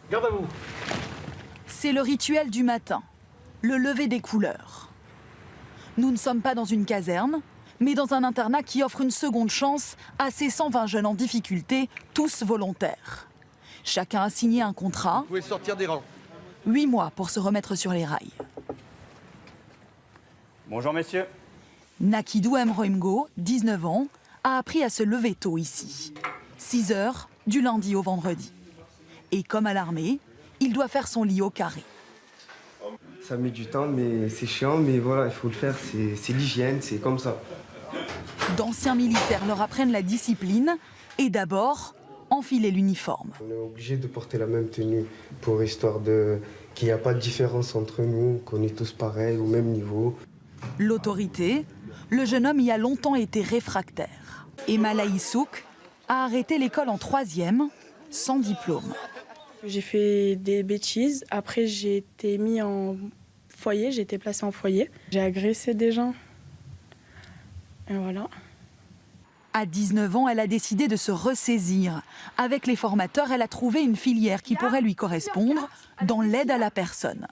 Garde à vous. C'est le rituel du matin, le lever des couleurs. Nous ne sommes pas dans une caserne, mais dans un internat qui offre une seconde chance à ces 120 jeunes en difficulté, tous volontaires. Chacun a signé un contrat. Vous pouvez sortir des rangs. 8 mois pour se remettre sur les rails. Bonjour messieurs. Nakidou Mroimgo, 19 ans, a appris à se lever tôt ici. 6 heures, du lundi au vendredi. Et comme à l'armée, il doit faire son lit au carré. Ça met du temps, mais c'est chiant, mais voilà, il faut le faire, c'est l'hygiène, c'est comme ça. D'anciens militaires leur apprennent la discipline et d'abord, enfiler l'uniforme. On est obligé de porter la même tenue pour histoire qu'il n'y a pas de différence entre nous, qu'on est tous pareils, au même niveau. L'autorité, le jeune homme y a longtemps été réfractaire. Emma Laïsouk a arrêté l'école en 3e, sans diplôme. J'ai fait des bêtises. Après, j'ai été mis en foyer, j'ai été placée en foyer. J'ai agressé des gens. Et voilà. À 19 ans, elle a décidé de se ressaisir. Avec les formateurs, elle a trouvé une filière qui pourrait lui correspondre dans l'aide à la personne.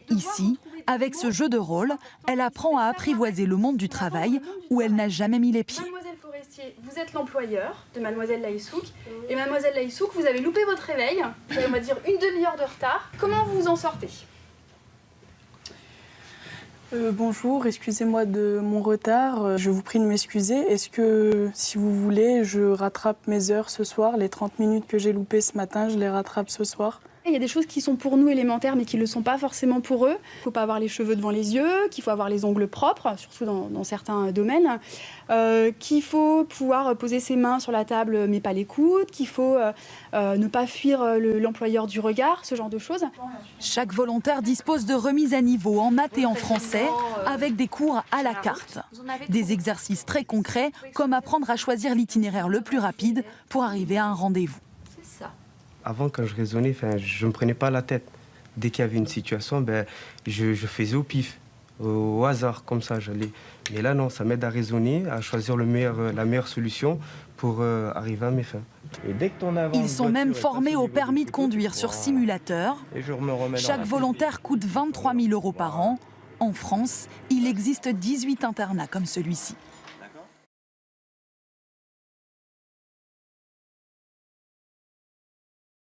Ici, avec ce jeu de rôle, elle apprend à apprivoiser le monde du travail où elle n'a jamais mis les pieds. Mademoiselle Forestier, vous êtes l'employeur de Mademoiselle Laïsouk. Et Mademoiselle Laïsouk, vous avez loupé votre réveil. Vous avez, on va dire, une demi-heure de retard. Comment vous vous en sortez ? Bonjour, excusez-moi de mon retard. Je vous prie de m'excuser. Est-ce que, si vous voulez, je rattrape mes heures ce soir? Les 30 minutes que j'ai loupées ce matin, je les rattrape ce soir? Il y a des choses qui sont pour nous élémentaires, mais qui ne le sont pas forcément pour eux. Il ne faut pas avoir les cheveux devant les yeux, qu'il faut avoir les ongles propres, surtout dans certains domaines, qu'il faut pouvoir poser ses mains sur la table, mais pas les coudes, qu'il faut ne pas fuir l'employeur du regard, ce genre de choses. Chaque volontaire dispose de remises à niveau en maths et en français, avec des cours à la carte. Des exercices très concrets, comme apprendre à choisir l'itinéraire le plus rapide pour arriver à un rendez-vous. Avant, quand je raisonnais, je ne me prenais pas la tête. Dès qu'il y avait une situation, je faisais au pif, au hasard, comme ça. Mais là, non, ça m'aide à raisonner, à choisir la meilleure solution pour arriver à mes fins. Et dès que ton avance, Ils sont même formés au permis de conduire sur simulateur. Chaque volontaire coûte 23 000 € par an. En France, il existe 18 internats comme celui-ci.